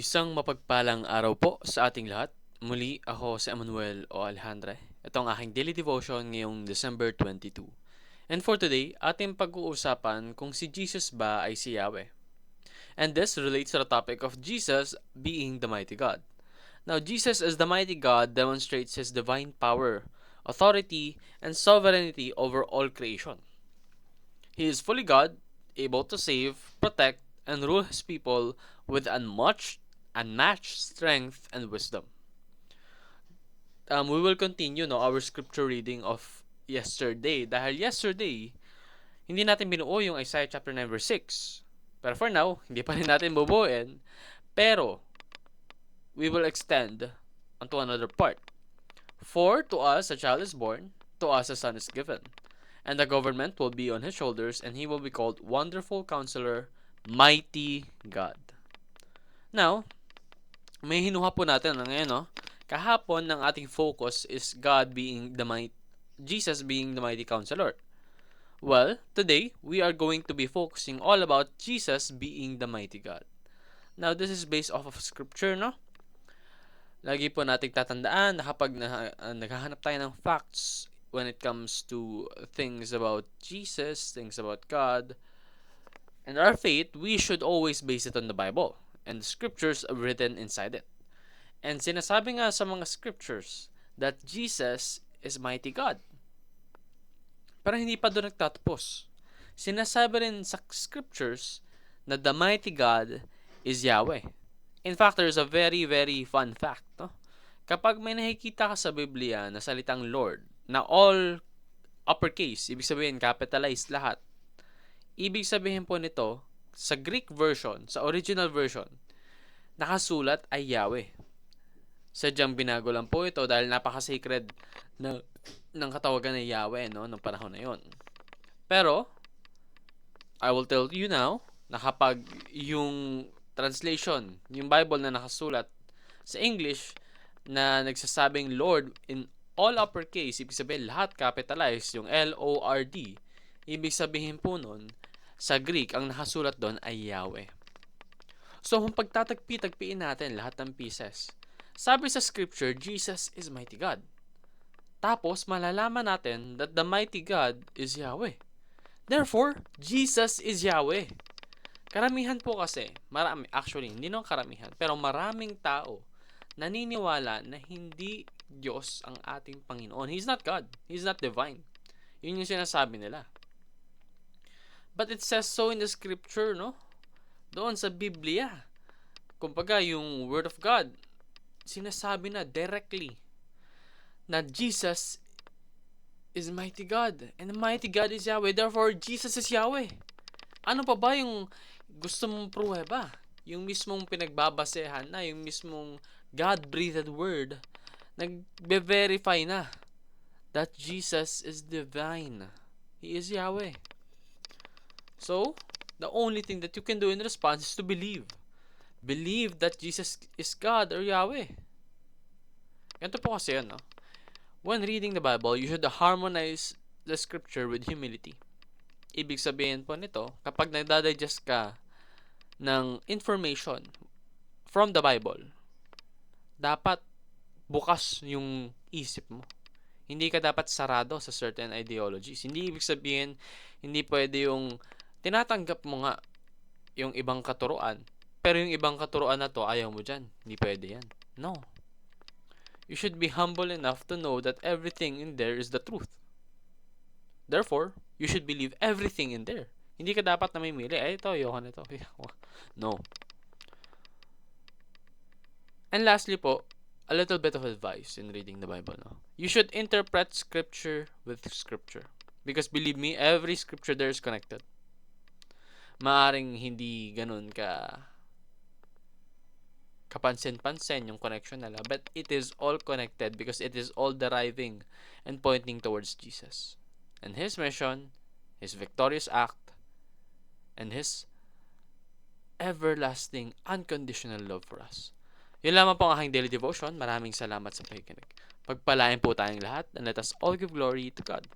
Isang mapagpalang araw po sa ating lahat. Muli ako si Emmanuel o Alejandre. Ito ang aking daily devotion ngayong December 22. And for today, ating pag-uusapan kung si Jesus ba ay si Yahweh. And this relates to the topic of Jesus being the mighty God. Now, Jesus as the mighty God demonstrates His divine power, authority, and sovereignty over all creation. He is fully God, able to save, protect, and rule His people with unmatched strength and wisdom. We will continue our scripture reading of yesterday. Dahil yesterday, hindi natin binuo yung Isaiah chapter 9 verse 6. Pero for now, hindi pa rin natin bubuuin. Pero, we will extend onto another part. For to us a child is born, to us a son is given. And the government will be on his shoulders, and he will be called Wonderful Counselor, Mighty God. Now, may hinuha po natin ngayon, no? Kahapon ng ating focus is Jesus being the mighty counselor. Well, today we are going to be focusing all about Jesus being the mighty God. Now, this is based off of scripture, no? Lagi po nating tatandaan na kapag naghahanap tayo ng facts when it comes to things about Jesus, things about God, and our faith, we should always base it on the Bible and the scriptures written inside it. And sinasabi nga sa mga scriptures that Jesus is mighty God. Pero hindi pa doon nagtatapos. Sinasabi rin sa scriptures na the mighty God is Yahweh. In fact, there's a very, very fun fact. No? Kapag may nakikita ka sa Biblia na salitang Lord, na all uppercase, ibig sabihin capitalized lahat, ibig sabihin po nito, sa Greek version, sa original version, nakasulat ay Yahweh. Sadyang binago lang po ito dahil napaka-sacred ng katawagan ng Yahweh, no, ng panahon na yon. Pero, I will tell you now, na kapag yung translation, yung Bible na nakasulat sa English, na nagsasabing Lord in all uppercase, ibig sabihin lahat capitalized, yung L-O-R-D, ibig sabihin po nun, sa Greek, ang nakasulat doon ay Yahweh. So, kung pagtatagpi-tagpiin natin lahat ng pieces, sabi sa scripture, Jesus is mighty God. Tapos, malalaman natin that the mighty God is Yahweh. Therefore, Jesus is Yahweh. Karamihan po kasi, hindi naman karamihan, pero maraming tao naniniwala na hindi Diyos ang ating Panginoon. He's not God. He's not divine. Yun yung sinasabi nila. But it says so in the scripture, no? Doon sa Biblia. Kumbaga, yung Word of God, sinasabi na directly na Jesus is mighty God. And the mighty God is Yahweh. Therefore, Jesus is Yahweh. Ano pa ba yung gusto mong pruweba? Yung mismong pinagbabasehan na, yung mismong God-breathed word, nagbe-verify na that Jesus is divine. He is Yahweh. So, the only thing that you can do in response is to believe. Believe that Jesus is God or Yahweh. Ganito po kasi yun, no? When reading the Bible, you should harmonize the scripture with humility. Ibig sabihin po nito, kapag nagdadigest ka ng information from the Bible, dapat bukas yung isip mo. Hindi ka dapat sarado sa certain ideologies. Hindi ibig sabihin, hindi pwede yung tinatanggap mo nga yung ibang katuruan, pero yung ibang katuruan na to, ayaw mo dyan. Hindi pwede yan. No. You should be humble enough to know that everything in there is the truth. Therefore, you should believe everything in there. Hindi ka dapat na mamimili, ito, ayoko na ito. No. And lastly po, a little bit of advice in reading the Bible. No? You should interpret scripture with scripture. Because believe me, every scripture there is connected. Maaring hindi ganun kapansin-pansin yung connection nila, but it is all connected because it is all deriving and pointing towards Jesus and His mission, His victorious act, and His everlasting unconditional love for us. Yun lamang po ang aking daily devotion. Maraming salamat sa pakikinig. Pagpalain po tayong lahat, and let us all give glory to God.